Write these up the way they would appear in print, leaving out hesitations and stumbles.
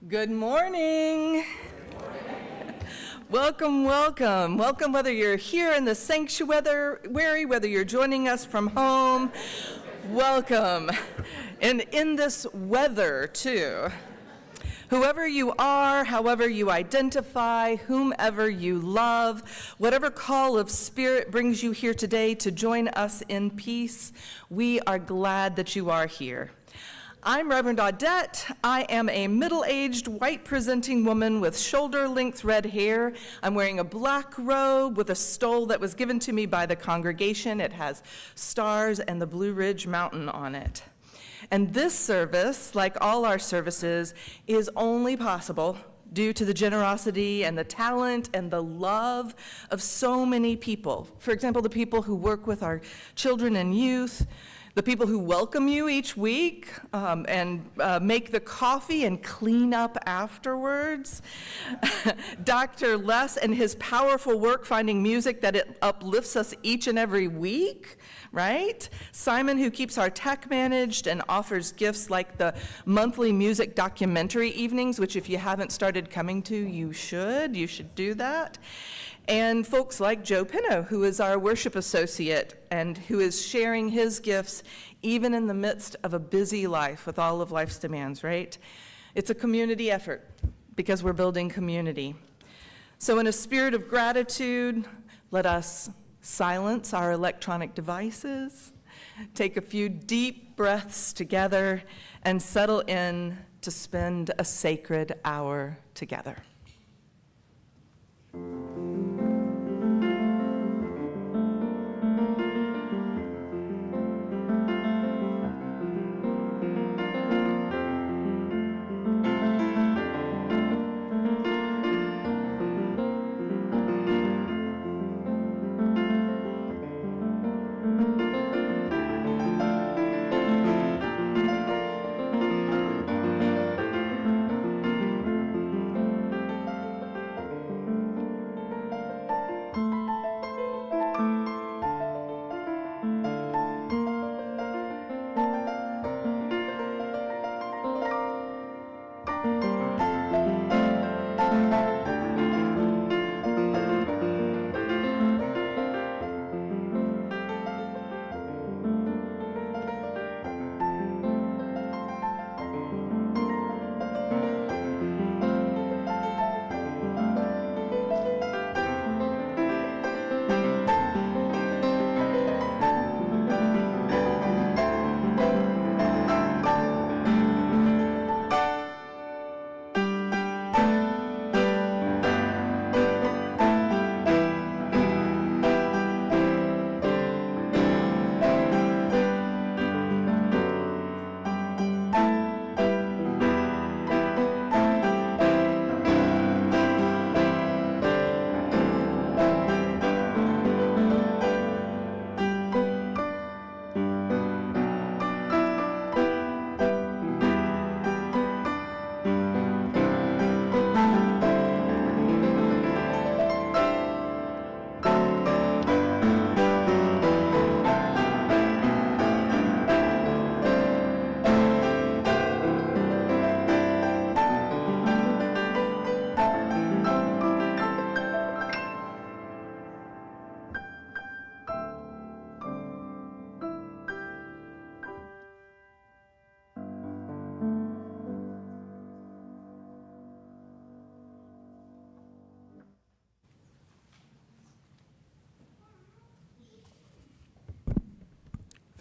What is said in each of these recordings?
Good morning. Welcome, welcome. Welcome whether you're here in the sanctuary, whether you're joining us from home. Welcome. And in this weather too. Whoever you are, however you identify, whomever you love, whatever call of spirit brings you here today to join us in peace, we are glad that you are here. I'm Reverend Audette. I am a middle-aged, white-presenting woman with shoulder-length red hair. I'm wearing a black robe with a stole that was given to me by the congregation. It has stars and the Blue Ridge Mountain on it. And this service, like all our services, is only possible due to the generosity and the talent and the love of so many people. For example, the people who work with our children and youth, the people who welcome you each week and make the coffee and clean up afterwards. Dr. Les and his powerful work finding music that it uplifts us each and every week, right? Simon, who keeps our tech managed and offers gifts like the monthly music documentary evenings, which if you haven't started coming to, you should do that. And folks like Joe Penno, who is our worship associate and who is sharing his gifts even in the midst of a busy life with all of life's demands, right? It's a community effort because we're building community. So in a spirit of gratitude, let us silence our electronic devices, take a few deep breaths together, and settle in to spend a sacred hour together.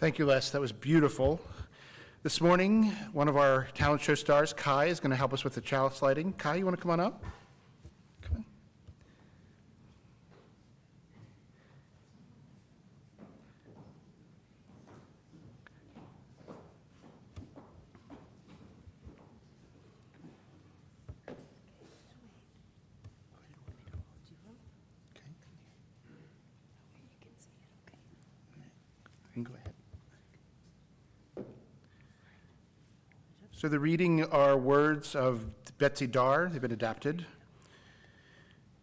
Thank you, Les. That was beautiful. This morning, one of our talent show stars, Kai, is going to help us with the chalice lighting. Kai, you want to come on up? Come on. You can go ahead. So the reading are words of Betsy Dar. They've been adapted.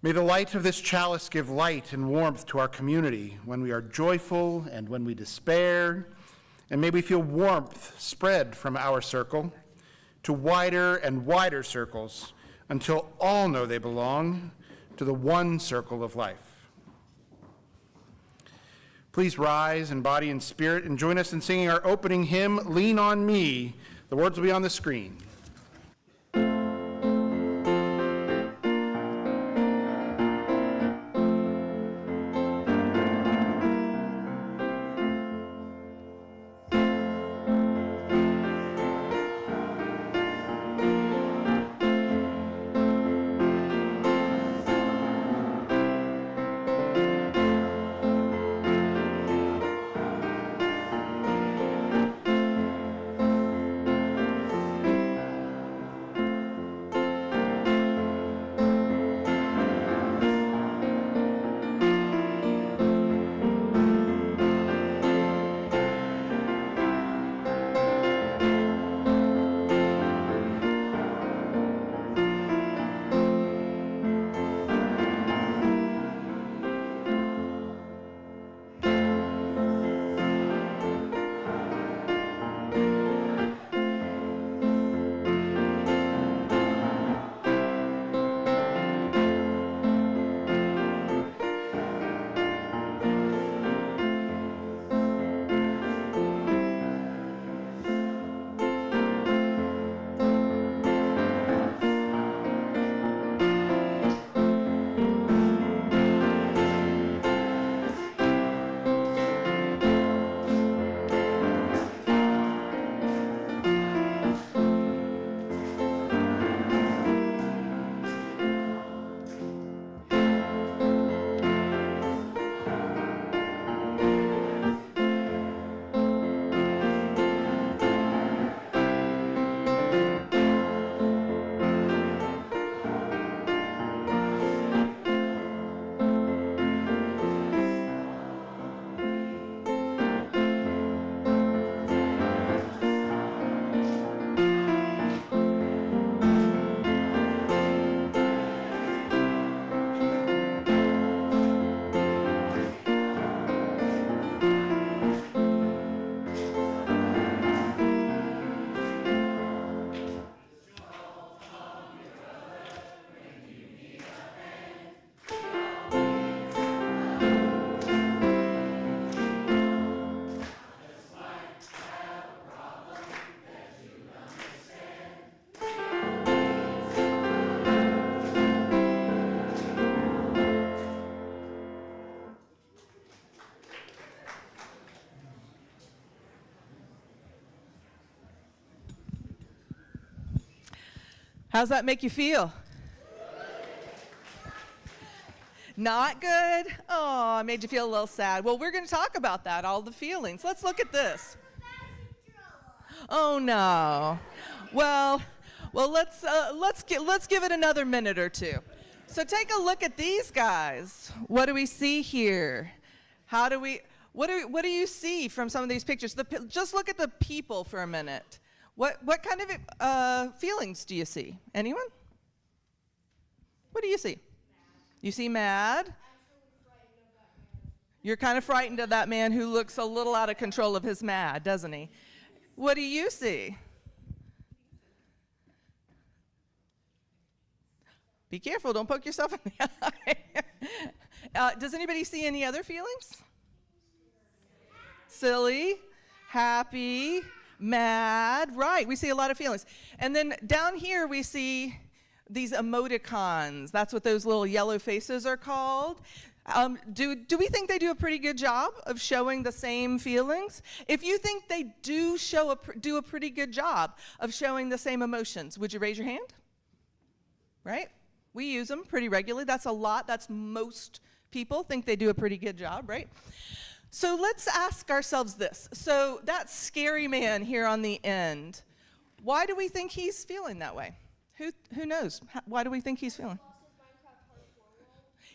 May the light of this chalice give light and warmth to our community when we are joyful and when we despair, and may we feel warmth spread from our circle to wider and wider circles until all know they belong to the one circle of life. Please rise in body and spirit and join us in singing our opening hymn, Lean on Me. The words will be on the screen. How's that make you feel? Not good? Oh, I made you feel a little sad. Well, we're going to talk about that, all the feelings. Let's look at this. Oh no. Well, let's give it another minute or two. So take a look at these guys. What do we see here? What do you see from some of these pictures? Just look at the people for a minute. What kind of feelings do you see? Anyone? What do you see? You see mad? You're kind of frightened of that man who looks a little out of control of his mad, doesn't he? What do you see? Be careful, don't poke yourself in the eye. Does anybody see any other feelings? Silly, happy, mad, right, we see a lot of feelings. And then down here we see these emoticons. That's what those little yellow faces are called. Do we think they do a pretty good job of showing the same feelings? If you think they do do a pretty good job of showing the same emotions, would you raise your hand? Right? We use them pretty regularly. That's a lot. That's most people think they do a pretty good job, right? So let's ask ourselves this. So that scary man here on the end, why do we think he's feeling that way? Who knows? Why do we think he's feeling?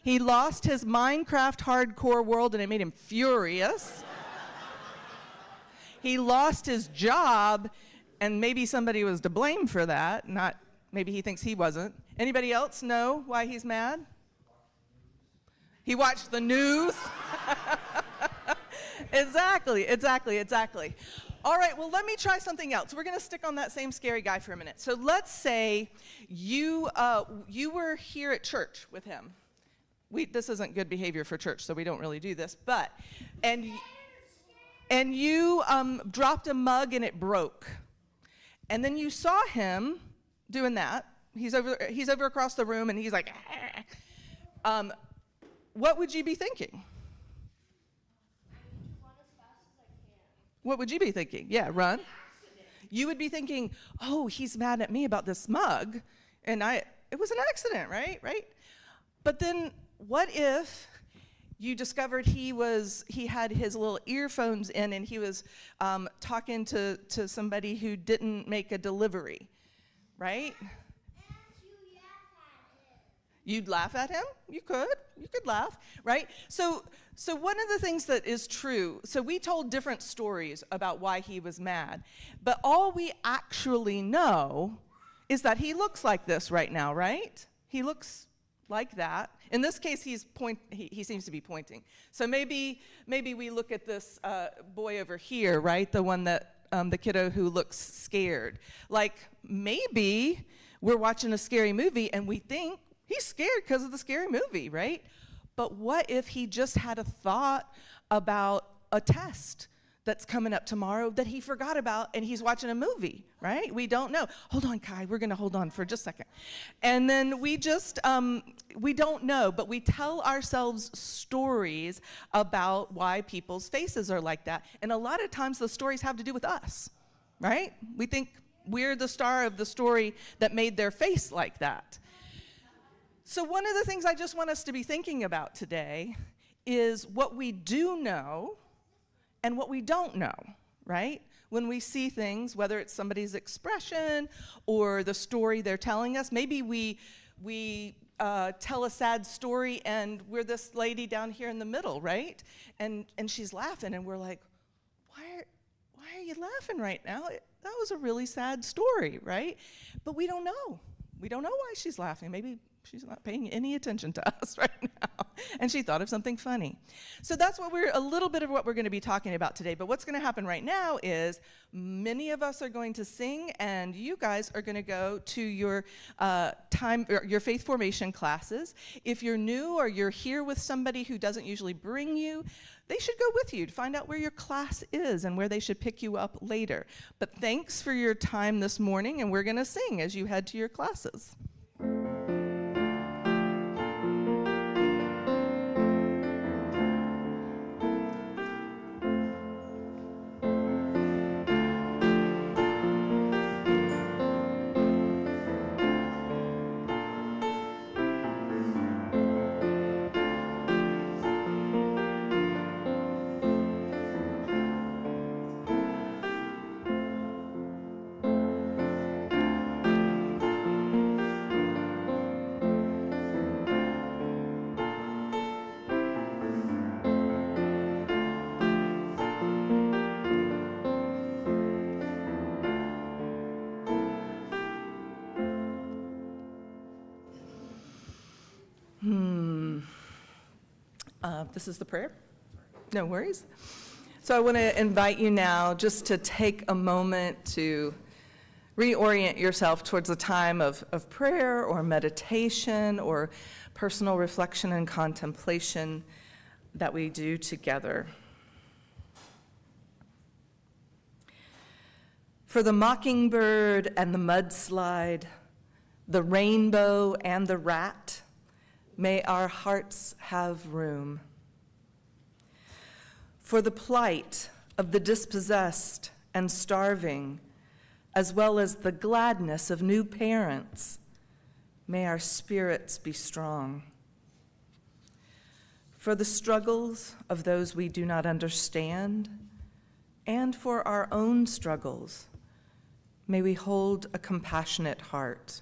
He lost his Minecraft hardcore world and it made him furious. He lost his job and maybe somebody was to blame for that. Maybe he thinks he wasn't. Anybody else know why he's mad? He watched the news. Exactly. All right, well, let me try something else. We're going to stick on that same scary guy for a minute. So let's say you were here at church with him. This isn't good behavior for church, so we don't really do this. And you dropped a mug and it broke. And then you saw him doing that. He's over across the room and he's like, what would you be thinking? What would you be thinking? Yeah, run. You would be thinking, oh, he's mad at me about this mug, and it was an accident, right? But then what if you discovered he had his little earphones in and he was talking to somebody who didn't make a delivery, right? You'd laugh at him? You could laugh, right? So one of the things that is true, so we told different stories about why he was mad, but all we actually know is that he looks like this right now, right? He looks like that. In this case, he seems to be pointing. So maybe we look at this boy over here, right? The one that, the kiddo who looks scared. Like maybe we're watching a scary movie and we think, he's scared because of the scary movie, right? But what if he just had a thought about a test that's coming up tomorrow that he forgot about and he's watching a movie, right? We don't know. Hold on, Kai, we're gonna hold on for just a second. And then we just, we don't know, but we tell ourselves stories about why people's faces are like that. And a lot of times the stories have to do with us, right? We think we're the star of the story that made their face like that. So one of the things I just want us to be thinking about today is what we do know and what we don't know, right? When we see things, whether it's somebody's expression or the story they're telling us, maybe we tell a sad story and we're this lady down here in the middle, right? And she's laughing and we're like, why are you laughing right now? That was a really sad story, right? But we don't know. We don't know why she's laughing. Maybe she's not paying any attention to us right now. And she thought of something funny. So that's a little bit of what we're going to be talking about today. But what's going to happen right now is many of us are going to sing and you guys are going to go to your your faith formation classes. If you're new or you're here with somebody who doesn't usually bring you, they should go with you to find out where your class is and where they should pick you up later. But thanks for your time this morning, and we're going to sing as you head to your classes. This is the prayer? No worries. So I want to invite you now just to take a moment to reorient yourself towards a time of prayer or meditation or personal reflection and contemplation that we do together. For the mockingbird and the mudslide, the rainbow and the rat, may our hearts have room. For the plight of the dispossessed and starving, as well as the gladness of new parents, may our spirits be strong. For the struggles of those we do not understand, and for our own struggles, may we hold a compassionate heart.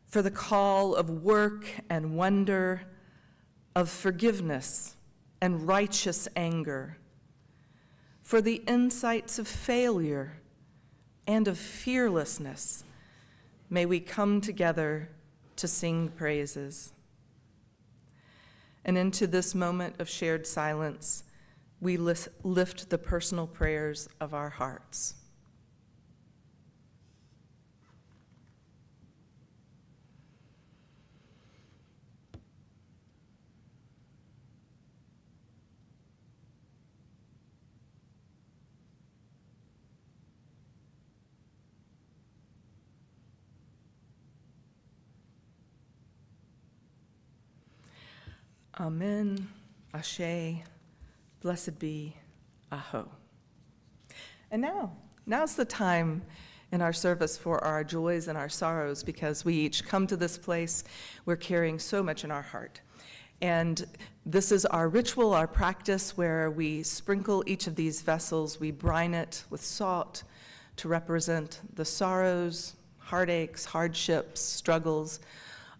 For the call of work and wonder, of forgiveness and righteous anger, for the insights of failure and of fearlessness, may we come together to sing praises. And into this moment of shared silence, we lift the personal prayers of our hearts. Amen, Ashe, blessed be, Aho. And now's the time in our service for our joys and our sorrows, because we each come to this place, we're carrying so much in our heart. And this is our ritual, our practice, where we sprinkle each of these vessels, we brine it with salt to represent the sorrows, heartaches, hardships, struggles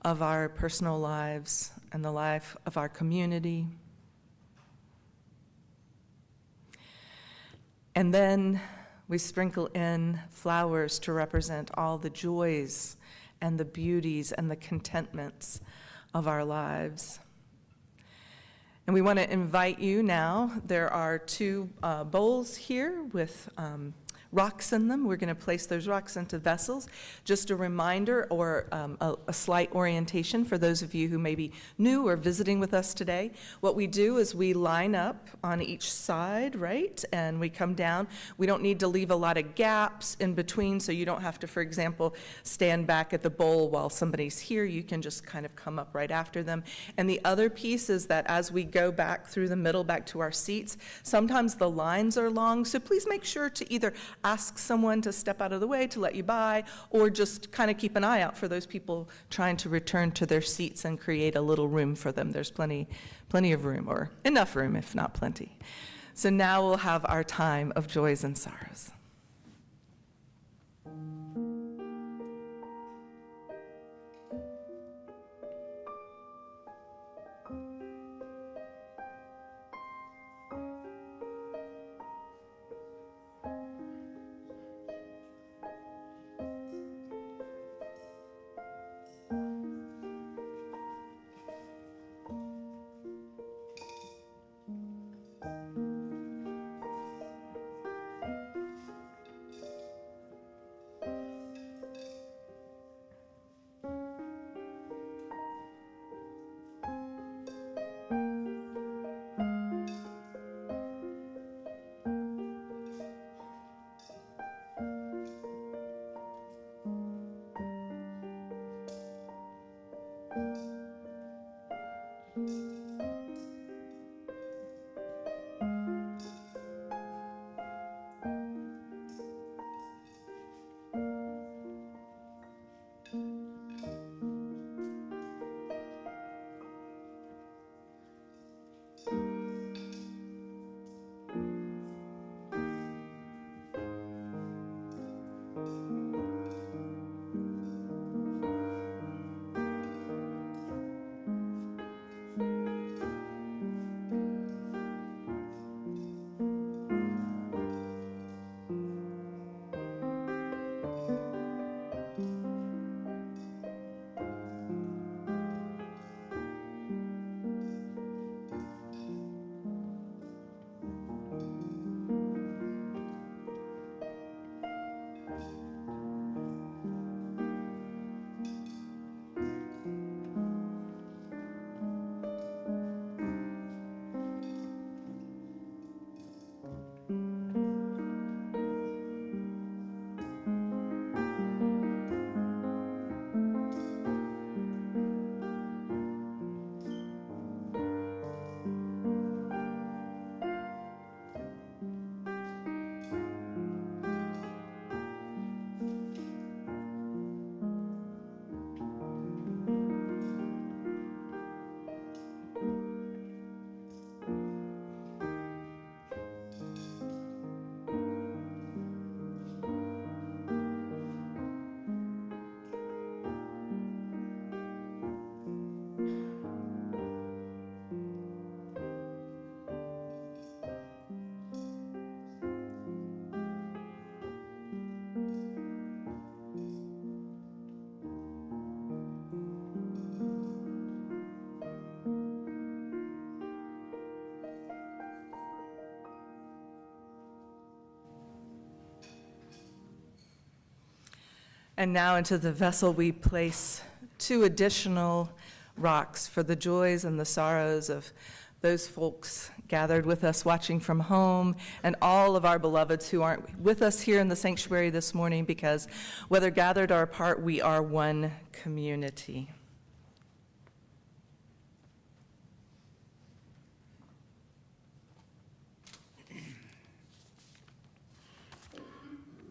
of our personal lives and the life of our community. And then we sprinkle in flowers to represent all the joys and the beauties and the contentments of our lives. And we want to invite you now. There are two bowls here with rocks in them. We're going to place those rocks into vessels. Just a reminder or a slight orientation for those of you who may be new or visiting with us today. What we do is we line up on each side, right? And we come down. We don't need to leave a lot of gaps in between, so you don't have to, for example, stand back at the bowl while somebody's here. You can just kind of come up right after them. And the other piece is that as we go back through the middle, back to our seats, sometimes the lines are long, so please make sure to either ask someone to step out of the way to let you by, or just kind of keep an eye out for those people trying to return to their seats and create a little room for them. There's plenty of room, or enough room, if not plenty. So now we'll have our time of joys and sorrows. And now into the vessel we place 2 additional rocks for the joys and the sorrows of those folks gathered with us watching from home, and all of our beloveds who aren't with us here in the sanctuary this morning, because whether gathered or apart, we are one community.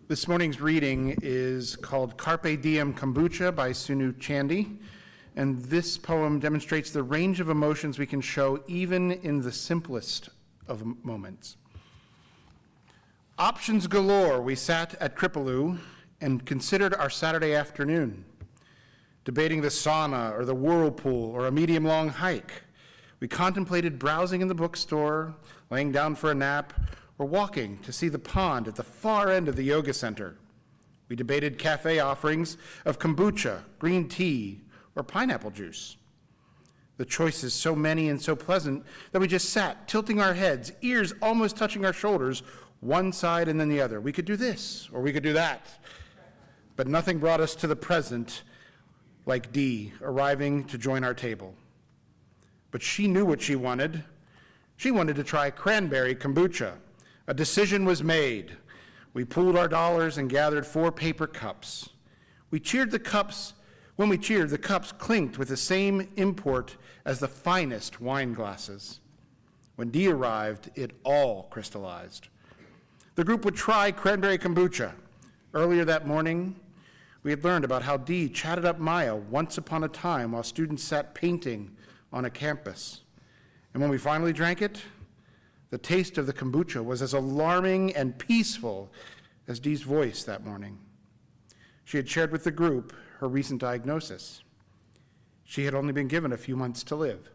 This morning's reading is called Carpe Diem Kombucha by Sunu Chandy, and this poem demonstrates the range of emotions we can show even in the simplest of moments. Options galore, we sat at Kripalu and considered our Saturday afternoon, debating the sauna or the whirlpool or a medium-long hike. We contemplated browsing in the bookstore, laying down for a nap, or walking to see the pond at the far end of the yoga center. We debated cafe offerings of kombucha, green tea, or pineapple juice. The choices so many and so pleasant that we just sat, tilting our heads, ears almost touching our shoulders, one side and then the other. We could do this, or we could do that. But nothing brought us to the present like Dee arriving to join our table. But she knew what she wanted. She wanted to try cranberry kombucha. A decision was made. We pooled our dollars and gathered 4 paper cups. When we cheered, the cups clinked with the same import as the finest wine glasses. When Dee arrived, it all crystallized. The group would try cranberry kombucha. Earlier that morning, we had learned about how Dee chatted up Maya once upon a time while students sat painting on a campus. And when we finally drank it, the taste of the kombucha was as alarming and peaceful as Dee's voice that morning. She had shared with the group her recent diagnosis. She had only been given a few months to live.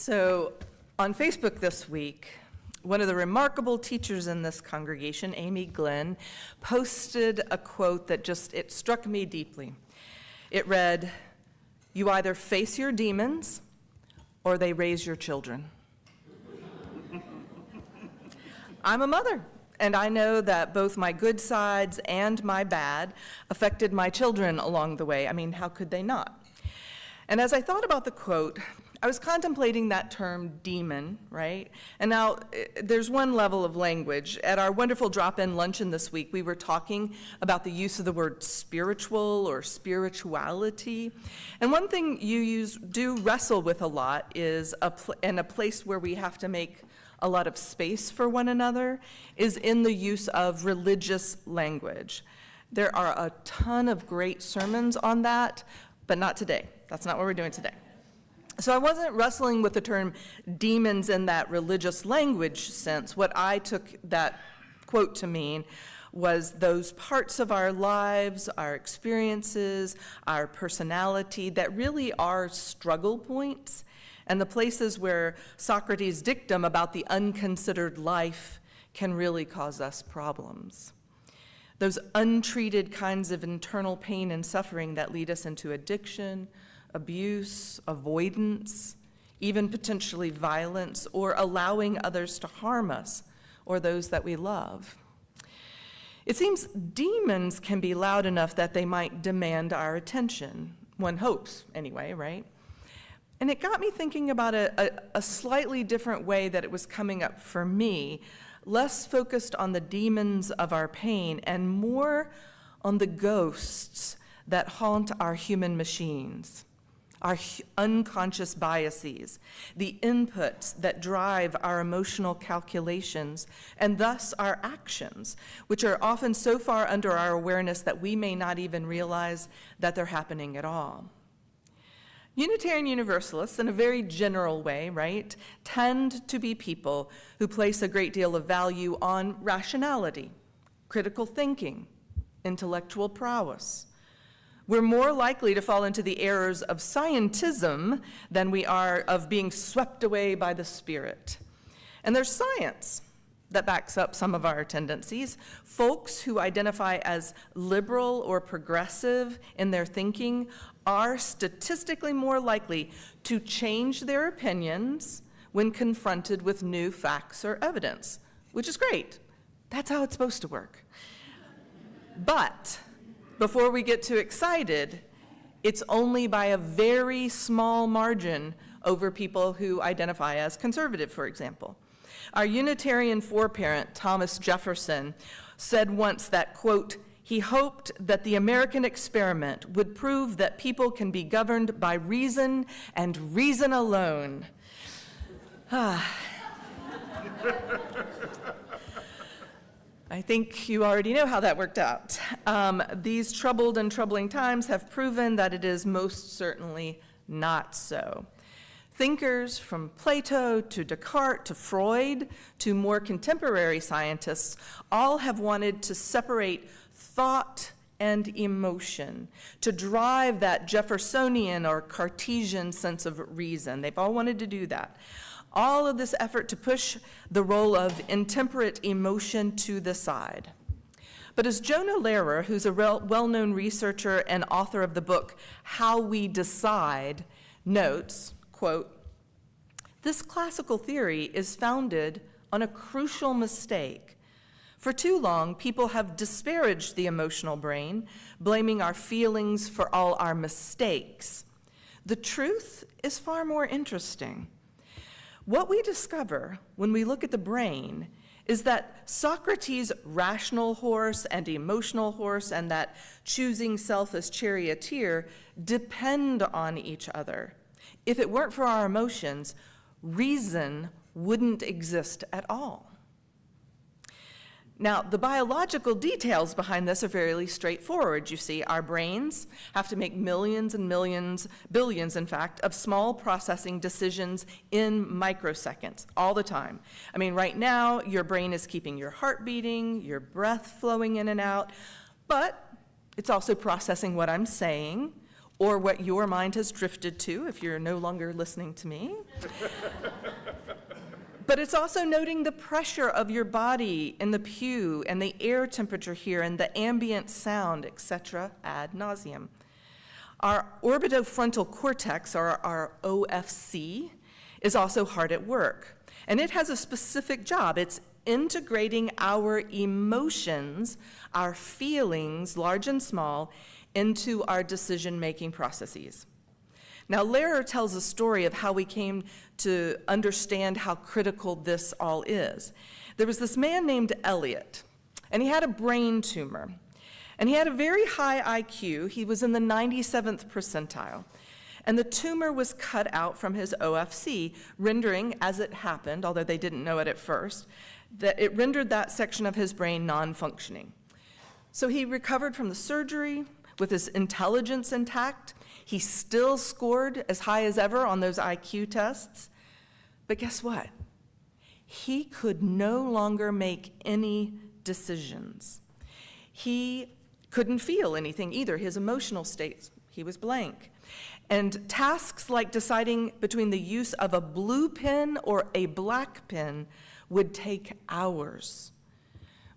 So on Facebook this week, one of the remarkable teachers in this congregation, Amy Glenn, posted a quote that it struck me deeply. It read, "You either face your demons or they raise your children." I'm a mother, and I know that both my good sides and my bad affected my children along the way. I mean, how could they not? And as I thought about the quote, I was contemplating that term demon, right? And now there's one level of language. At our wonderful drop-in luncheon this week, we were talking about the use of the word spiritual or spirituality. And one thing you do wrestle with a lot is in a place where we have to make a lot of space for one another is in the use of religious language. There are a ton of great sermons on that, but not today. That's not what we're doing today. So I wasn't wrestling with the term demons in that religious language sense. What I took that quote to mean was those parts of our lives, our experiences, our personality that really are struggle points, and the places where Socrates' dictum about the unconsidered life can really cause us problems. Those untreated kinds of internal pain and suffering that lead us into addiction, abuse, avoidance, even potentially violence, or allowing others to harm us or those that we love. It seems demons can be loud enough that they might demand our attention. One hopes, anyway, right? And it got me thinking about a slightly different way that it was coming up for me, less focused on the demons of our pain and more on the ghosts that haunt our human machines, our unconscious biases, the inputs that drive our emotional calculations, and thus our actions, which are often so far under our awareness that we may not even realize that they're happening at all. Unitarian Universalists, in a very general way, right, tend to be people who place a great deal of value on rationality, critical thinking, intellectual prowess. We're more likely to fall into the errors of scientism than we are of being swept away by the Spirit. And there's science that backs up some of our tendencies. Folks who identify as liberal or progressive in their thinking are statistically more likely to change their opinions when confronted with new facts or evidence, which is great. That's how it's supposed to work. But before we get too excited, it's only by a very small margin over people who identify as conservative, for example. Our Unitarian foreparent, Thomas Jefferson, said once that, quote, he hoped that the American experiment would prove that people can be governed by reason and reason alone. I think you already know how that worked out. These troubled and troubling times have proven that it is most certainly not so. Thinkers from Plato to Descartes to Freud to more contemporary scientists all have wanted to separate thought and emotion, to drive that Jeffersonian or Cartesian sense of reason. They've all wanted to do that. All of this effort to push the role of intemperate emotion to the side. But as Jonah Lehrer, who's a well-known researcher and author of the book How We Decide, notes, quote, this classical theory is founded on a crucial mistake. For too long, people have disparaged the emotional brain, blaming our feelings for all our mistakes. The truth is far more interesting. What we discover when we look at the brain is that Socrates' rational horse and emotional horse and that choosing self as charioteer depend on each other. If it weren't for our emotions, reason wouldn't exist at all. Now, the biological details behind this are fairly straightforward. You see, our brains have to make millions and millions, billions in fact, of small processing decisions in microseconds all the time. I mean, right now, your brain is keeping your heart beating, your breath flowing in and out, but it's also processing what I'm saying, or what your mind has drifted to if you're no longer listening to me. But it's also noting the pressure of your body in the pew and the air temperature here and the ambient sound, etc., ad nauseum. Our orbitofrontal cortex, or our OFC, is also hard at work. And it has a specific job. It's integrating our emotions, our feelings, large and small, into our decision-making processes. Now, Lehrer tells a story of how we came to understand how critical this all is. There was this man named Elliot, and he had a brain tumor. And he had a very high IQ. He was in the 97th percentile. And the tumor was cut out from his OFC, rendering, as it happened, although they didn't know it at first, that it rendered that section of his brain non-functioning. So he recovered from the surgery with his intelligence intact. He still scored as high as ever on those IQ tests. But guess what? He could no longer make any decisions. He couldn't feel anything either. His emotional states, he was blank. And tasks like deciding between the use of a blue pen or a black pen would take hours.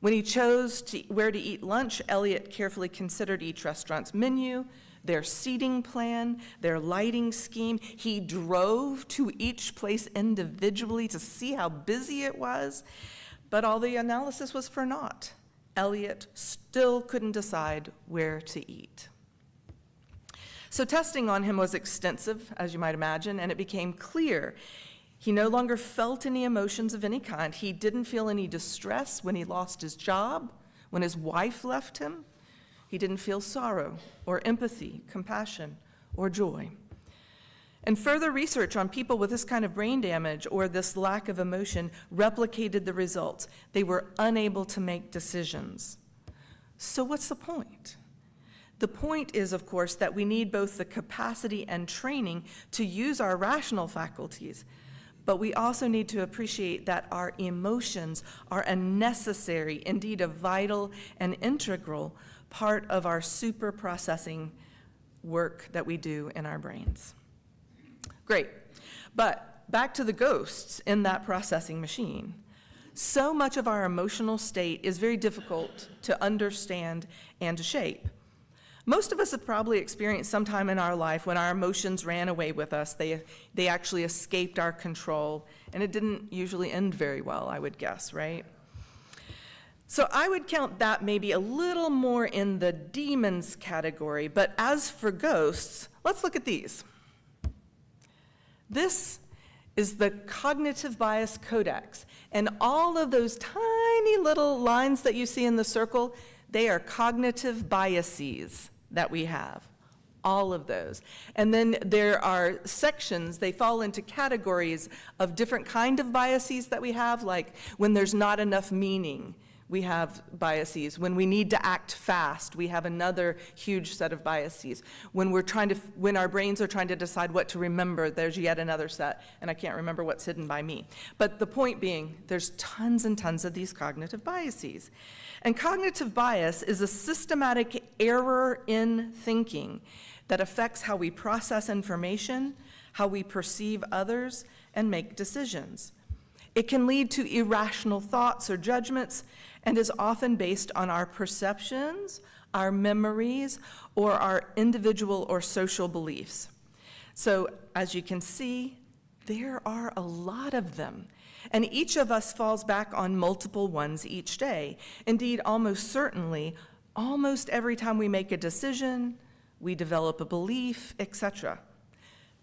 When he chose where to eat lunch, Elliot carefully considered each restaurant's menu, their seating plan, their lighting scheme. He drove to each place individually to see how busy it was, but all the analysis was for naught. Elliot still couldn't decide where to eat. So testing on him was extensive, as you might imagine, and it became clear he no longer felt any emotions of any kind. He didn't feel any distress when he lost his job, when his wife left him. He didn't feel sorrow or empathy, compassion, or joy. And further research on people with this kind of brain damage or this lack of emotion replicated the results. They were unable to make decisions. So what's the point? The point is, of course, that we need both the capacity and training to use our rational faculties, but we also need to appreciate that our emotions are a necessary, indeed a vital and integral part of our super processing work that we do in our brains. Great, but back to the ghosts in that processing machine. So much of our emotional state is very difficult to understand and to shape. Most of us have probably experienced some time in our life when our emotions ran away with us. They actually escaped our control, and it didn't usually end very well, I would guess, right? So I would count that maybe a little more in the demons category, but as for ghosts, let's look at these. This is the cognitive bias codex, and all of those tiny little lines that you see in the circle, they are cognitive biases that we have, all of those. And then there are sections, they fall into categories of different kind of biases that we have, like when there's not enough meaning, we have biases. When we need to act fast, we have another huge set of biases. When our brains are trying to decide what to remember, there's yet another set, and I can't remember what's hidden by me. But the point being, there's tons and tons of these cognitive biases. And cognitive bias is a systematic error in thinking that affects how we process information, how we perceive others, and make decisions. It can lead to irrational thoughts or judgments and is often based on our perceptions, our memories, or our individual or social beliefs. So as you can see, there are a lot of them, and each of us falls back on multiple ones each day. Indeed, almost certainly, almost every time we make a decision, we develop a belief, etc.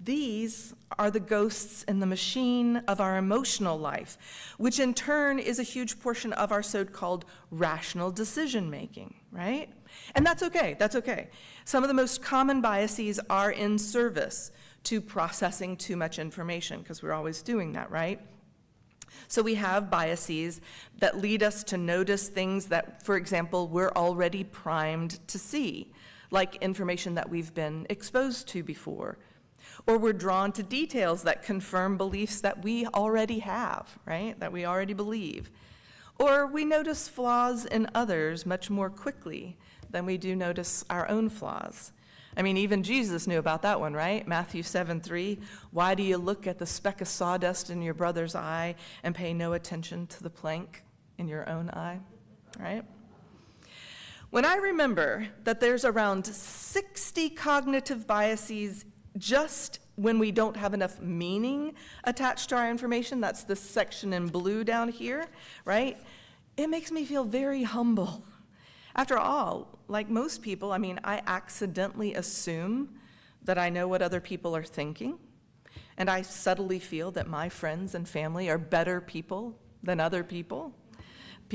These are the ghosts in the machine of our emotional life, which in turn is a huge portion of our so-called rational decision-making, right? And that's okay, that's okay. Some of the most common biases are in service to processing too much information, because we're always doing that, right? So we have biases that lead us to notice things that, for example, we're already primed to see, like information that we've been exposed to before. Or we're drawn to details that confirm beliefs that we already have, right? That we already believe. Or we notice flaws in others much more quickly than we do notice our own flaws. I mean, even Jesus knew about that one, right? Matthew 7:3, why do you look at the speck of sawdust in your brother's eye and pay no attention to the plank in your own eye, right? When I remember that there's around 60 cognitive biases just when we don't have enough meaning attached to our information, that's the section in blue down here, right? It makes me feel very humble. After all, like most people, I mean, I accidentally assume that I know what other people are thinking, and I subtly feel that my friends and family are better people than other people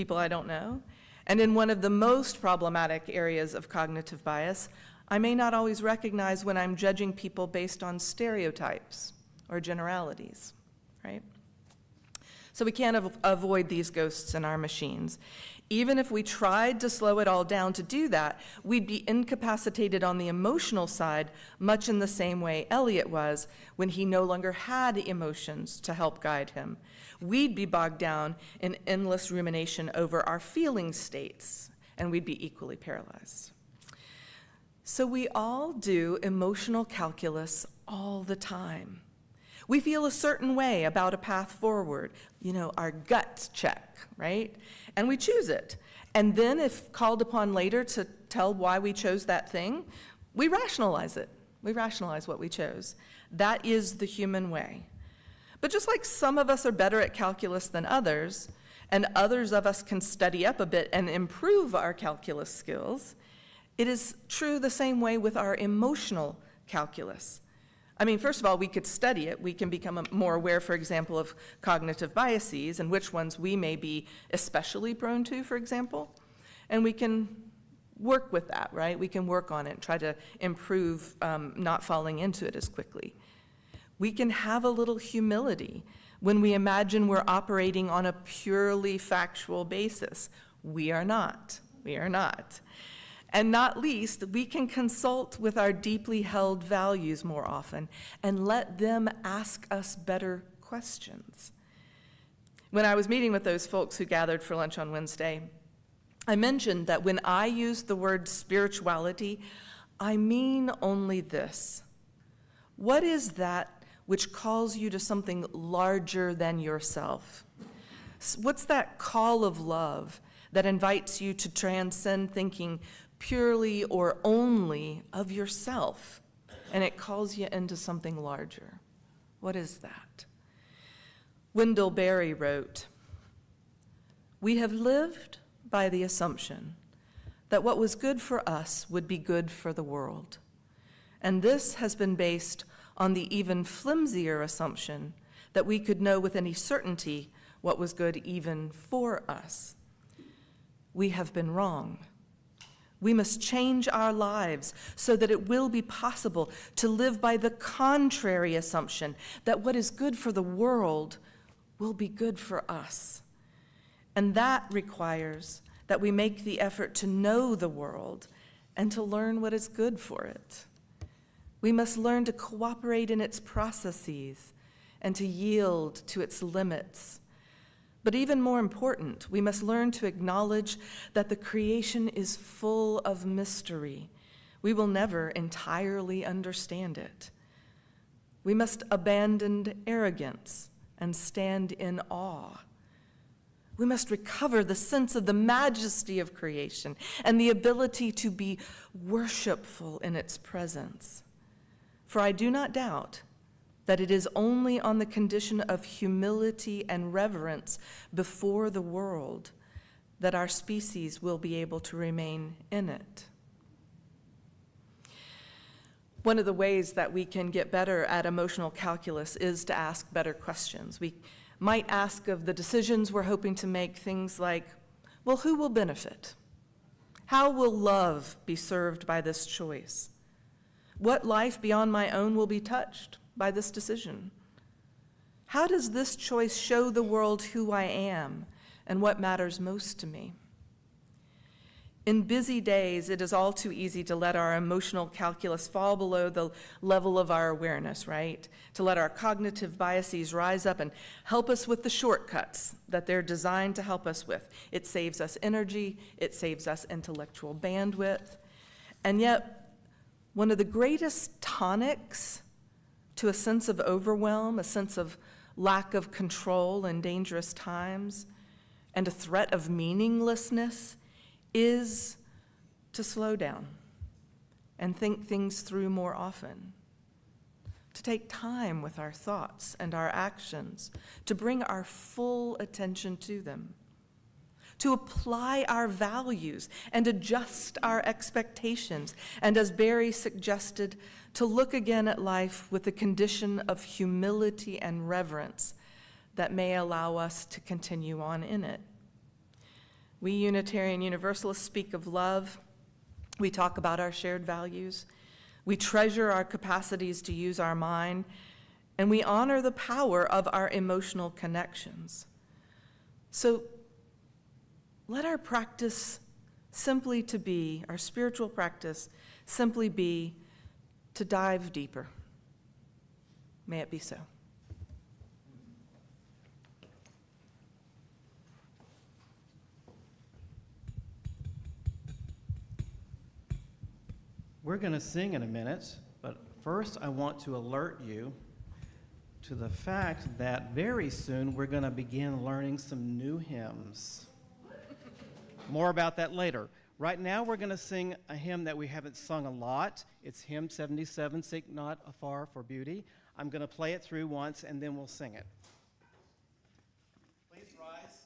I don't know. And in one of the most problematic areas of cognitive bias, I may not always recognize when I'm judging people based on stereotypes or generalities, right? So we can't avoid these ghosts in our machines. Even if we tried to slow it all down to do that, we'd be incapacitated on the emotional side, much in the same way Elliot was when he no longer had emotions to help guide him. We'd be bogged down in endless rumination over our feeling states, and we'd be equally paralyzed. So we all do emotional calculus all the time. We feel a certain way about a path forward, our gut check, right? And we choose it. And then if called upon later to tell why we chose that thing, we rationalize it. We rationalize what we chose. That is the human way. But just like some of us are better at calculus than others, and others of us can study up a bit and improve our calculus skills, it is true the same way with our emotional calculus. I mean, first of all, we could study it. We can become more aware, for example, of cognitive biases and which ones we may be especially prone to, for example. And we can work with that, right? We can work on it, try to improve not falling into it as quickly. We can have a little humility when we imagine we're operating on a purely factual basis. We are not. We are not. And not least, we can consult with our deeply held values more often and let them ask us better questions. When I was meeting with those folks who gathered for lunch on Wednesday, I mentioned that when I use the word spirituality, I mean only this. What is that which calls you to something larger than yourself? What's that call of love that invites you to transcend thinking purely or only of yourself, and it calls you into something larger? What is that? Wendell Berry wrote, "We have lived by the assumption that what was good for us would be good for the world, and this has been based on the even flimsier assumption that we could know with any certainty what was good even for us. We have been wrong. We must change our lives so that it will be possible to live by the contrary assumption that what is good for the world will be good for us. And that requires that we make the effort to know the world and to learn what is good for it. We must learn to cooperate in its processes and to yield to its limits. But even more important, we must learn to acknowledge that the creation is full of mystery. We will never entirely understand it. We must abandon arrogance and stand in awe. We must recover the sense of the majesty of creation and the ability to be worshipful in its presence. For I do not doubt that it is only on the condition of humility and reverence before the world that our species will be able to remain in it." One of the ways that we can get better at emotional calculus is to ask better questions. We might ask of the decisions we're hoping to make things like, well, who will benefit? How will love be served by this choice? What life beyond my own will be touched by this decision? How does this choice show the world who I am and what matters most to me? In busy days, it is all too easy to let our emotional calculus fall below the level of our awareness, right? To let our cognitive biases rise up and help us with the shortcuts that they're designed to help us with. It saves us energy, it saves us intellectual bandwidth, and yet One of the greatest tonics to a sense of overwhelm, a sense of lack of control in dangerous times, and a threat of meaninglessness is to slow down and think things through more often, to take time with our thoughts and our actions, to bring our full attention to them, to apply our values and adjust our expectations, and as Barry suggested, to look again at life with a condition of humility and reverence that may allow us to continue on in it. We Unitarian Universalists speak of love. We talk about our shared values. We treasure our capacities to use our mind, and we honor the power of our emotional connections. So let our practice simply to be, our spiritual practice simply be to dive deeper. May it be so. We're going to sing in a minute, but first I want to alert you to the fact that very soon we're going to begin learning some new hymns. More about that later. Right now we're going to sing a hymn that we haven't sung a lot. It's hymn 77, Seek Not Afar for Beauty. I'm going to play it through once and then we'll sing it. Please rise.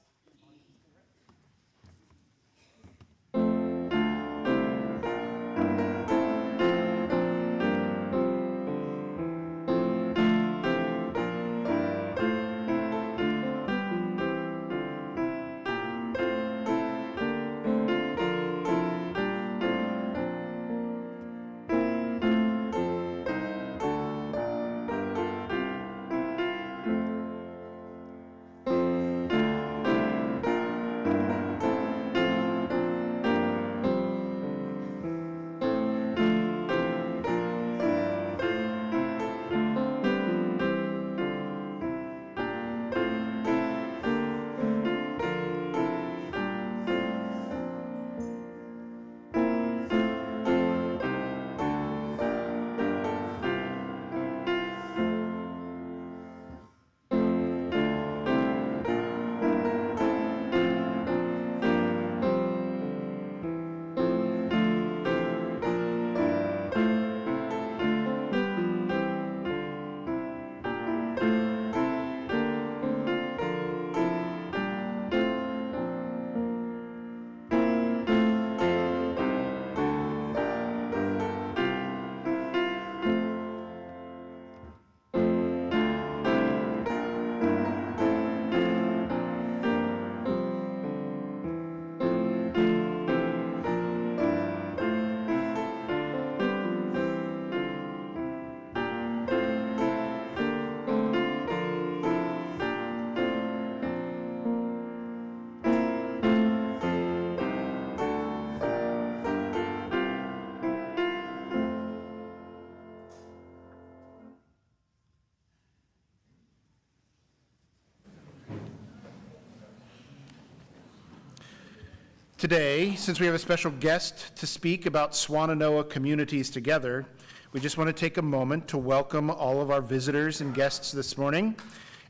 Today, since we have a special guest to speak about Swannanoa Communities Together, we just want to take a moment to welcome all of our visitors and guests this morning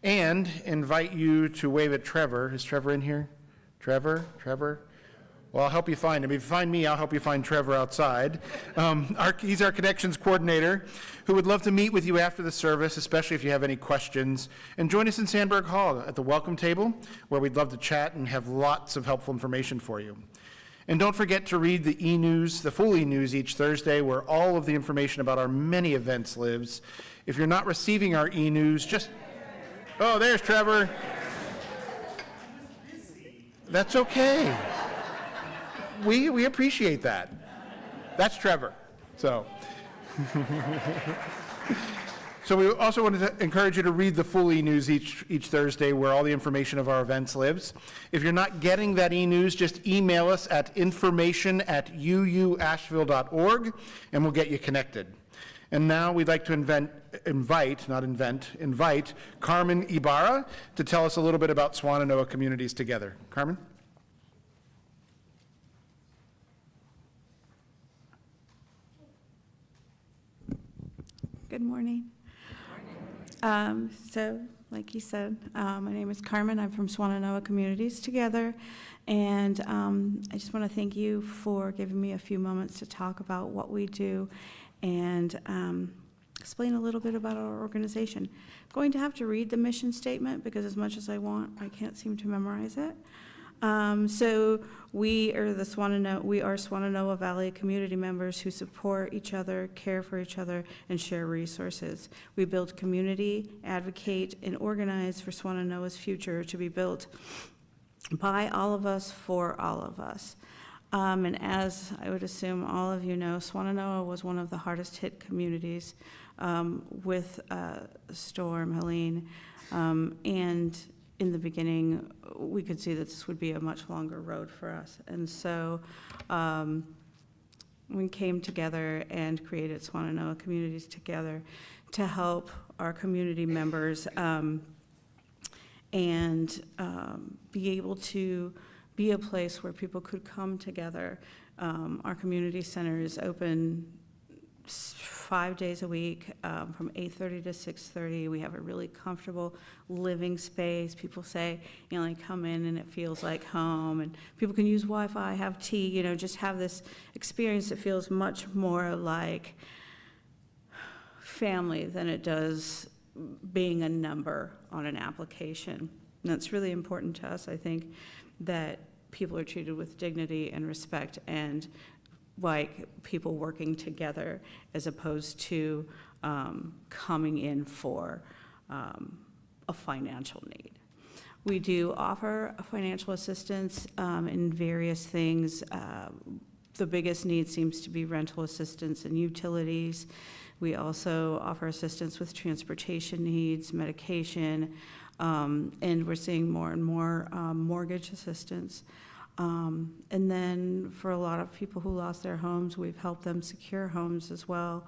and invite you to wave at Trevor. Is Trevor in here? Trevor? Well, I'll help you find him. If you find me, I'll help you find Trevor outside. He's our connections coordinator who would love to meet with you after the service, especially if you have any questions. And join us in Sandberg Hall at the welcome table, where we'd love to chat and have lots of helpful information for you. And don't forget to read the e-news, the full e-news each Thursday, where all of the information about our many events lives. If you're not receiving our e-news, just... Oh, there's Trevor. That's okay. We appreciate that. That's Trevor. So we also wanted to encourage you to read the full e-news each Thursday, where all the information of our events lives. If you're not getting that e-news, just email us at information@uuasheville.org and we'll get you connected. And now we'd like to invite Carmen Ibarra to tell us a little bit about Swannanoa Communities Together. Carmen? Good morning. So, like you said, my name is Carmen. I'm from Swannanoa Communities Together, and I just want to thank you for giving me a few moments to talk about what we do and explain a little bit about our organization. I'm going to have to read the mission statement because as much as I want, I can't seem to memorize it. So we are Swannanoa Valley community members who support each other, care for each other, and share resources. We build community, advocate, and organize for Swannanoa's future to be built by all of us, for all of us. And as I would assume all of you know, Swannanoa was one of the hardest hit communities with Storm Helene, and in the beginning, we could see that this would be a much longer road for us. And so we came together and created Swannanoa Communities Together to help our community members and be able to be a place where people could come together. Our community center is open 5 days a week from 8:30 to 6:30. We have a really comfortable living space. People say, you know, they come in and it feels like home, and people can use Wi-Fi, have tea, you know, just have this experience that feels much more like family than it does being a number on an application. And that's really important to us, I think, that people are treated with dignity and respect and like people working together as opposed to coming in for a financial need. We do offer financial assistance in various things. The biggest need seems to be rental assistance and utilities. We also offer assistance with transportation needs, medication, and we're seeing more and more mortgage assistance. And then for a lot of people who lost their homes, we've helped them secure homes as well.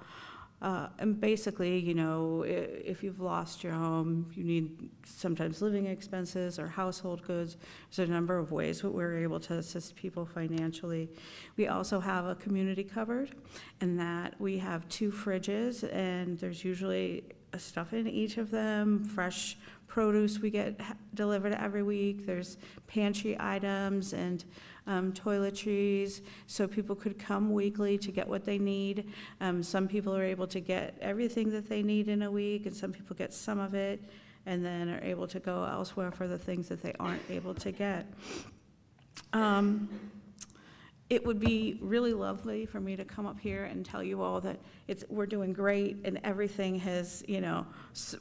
And basically, you know, if you've lost your home, you need sometimes living expenses or household goods. There's a number of ways that we're able to assist people financially. We also have a community cupboard, in that we have 2 fridges, and there's usually stuff in each of them, fresh produce we get delivered every week. There's pantry items and toiletries, so people could come weekly to get what they need. Some people are able to get everything that they need in a week, and some people get some of it and then are able to go elsewhere for the things that they aren't able to get. It would be really lovely for me to come up here and tell you all that we're doing great and everything has, you know,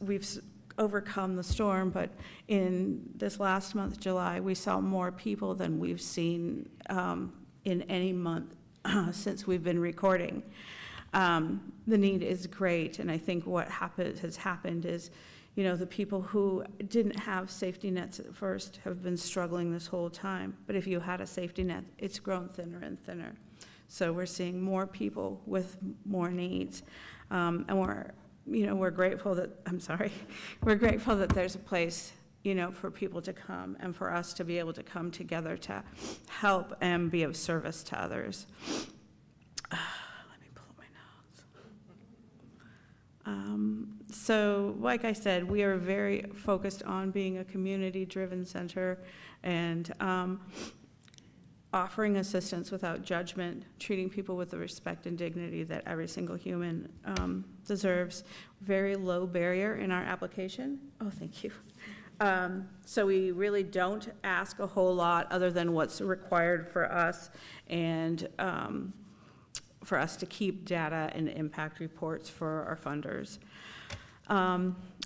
we've overcome the storm, but in this last month, July, we saw more people than we've seen in any month since we've been recording. The need is great, and I think what has happened is, you know, the people who didn't have safety nets at first have been struggling this whole time, but if you had a safety net, it's grown thinner and thinner. So we're seeing more people with more needs, and we're grateful that, we're grateful that there's a place, you know, for people to come and for us to be able to come together to help and be of service to others. Let me pull up my notes. So, like I said, we are very focused on being a community-driven center and offering assistance without judgment, treating people with the respect and dignity that every single human deserves. Very low barrier in our application. Oh, thank you. So we really don't ask a whole lot other than what's required for us, and for us to keep data and impact reports for our funders.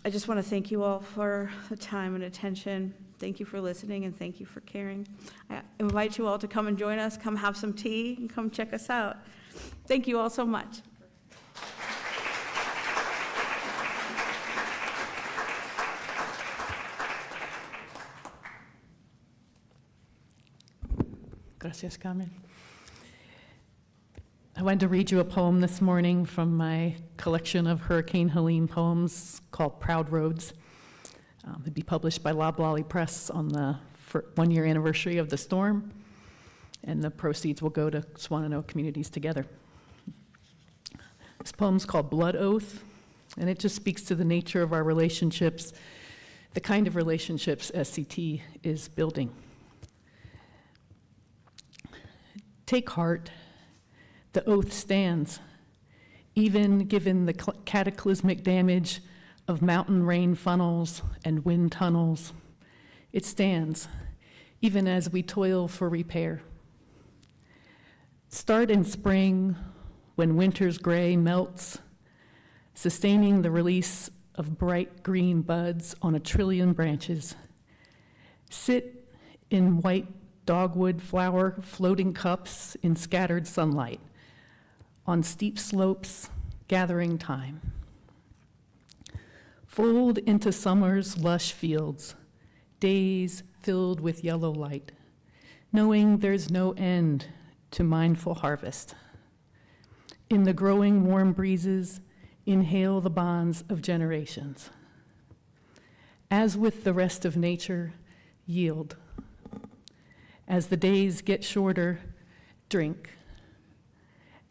I just want to thank you all for the time and attention. Thank you for listening, and thank you for caring. I invite you all to come and join us, come have some tea, and come check us out. Thank you all so much. Gracias, Carmen. I wanted to read you a poem this morning from my collection of Hurricane Helene poems called Proud Roads. It'll be published by Loblolly Press on the 1-year anniversary of the storm, and the proceeds will go to Swannanoa Communities Together. This poem's called Blood Oath. And it just speaks to the nature of our relationships, the kind of relationships SCT is building. Take heart, the oath stands, even given the cataclysmic damage of mountain rain funnels and wind tunnels. It stands, even as we toil for repair. Start in spring, when winter's gray melts, sustaining the release of bright green buds on 1 trillion branches. Sit in white dogwood flower floating cups in scattered sunlight, on steep slopes, gathering time. Fold into summer's lush fields, days filled with yellow light, knowing there's no end to mindful harvest. In the growing warm breezes, inhale the bonds of generations. As with the rest of nature, yield. As the days get shorter, drink.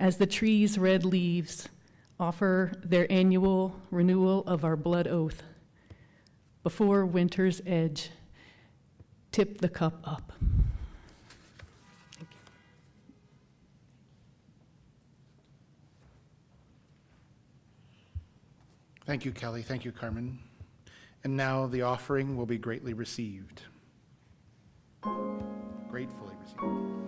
As the tree's red leaves offer their annual renewal of our blood oath, before winter's edge, tip the cup up. Thank you, Kelly. Thank you, Carmen. And now the offering will be greatly received. Gratefully received.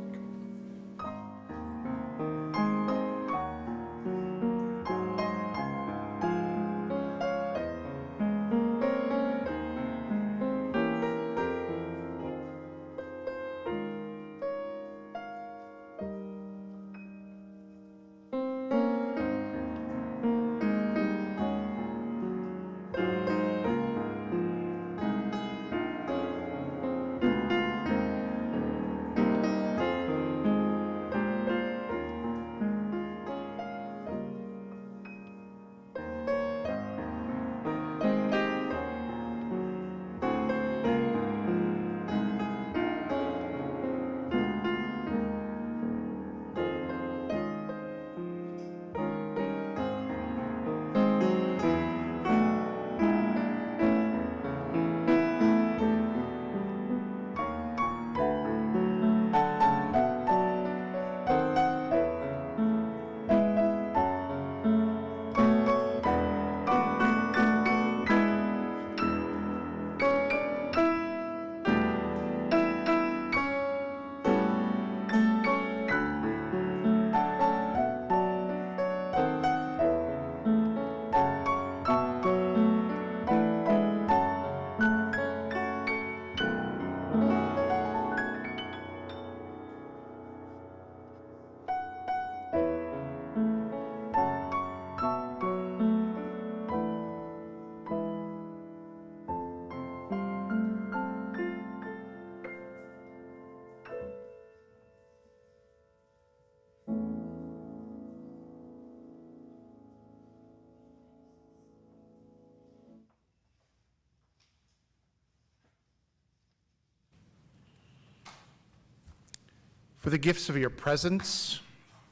For the gifts of your presence,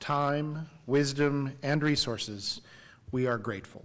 time, wisdom, and resources, we are grateful.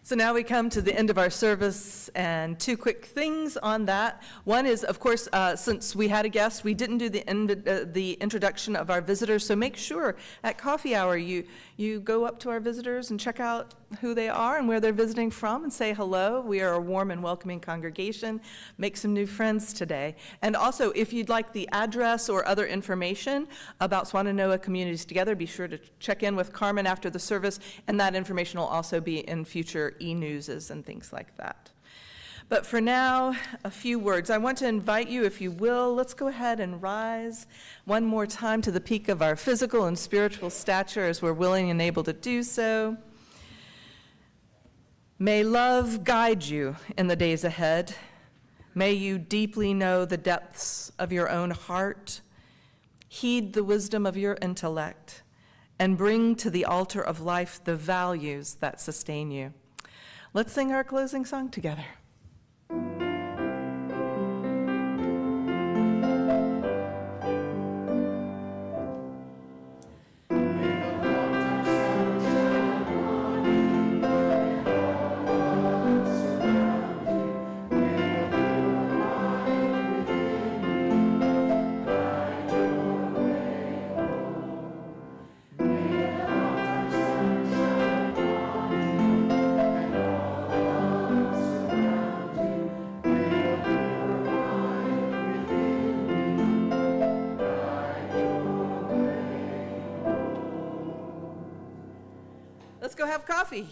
So now we come to the end of our service, and two quick things on that. One is, of course, since we had a guest, we didn't do the introduction of our visitors, so make sure at coffee hour you go up to our visitors and check out who they are and where they're visiting from and say hello. We are a warm and welcoming congregation. Make some new friends today. And also, if you'd like the address or other information about Swannanoa Communities Together, be sure to check in with Carmen after the service, and that information will also be in future e-newses and things like that. But for now, a few words. I want to invite you, if you will, let's go ahead and rise one more time to the peak of our physical and spiritual stature as we're willing and able to do so. May love guide you in the days ahead. May you deeply know the depths of your own heart, heed the wisdom of your intellect, and bring to the altar of life the values that sustain you. Let's sing our closing song together. Let's go have coffee.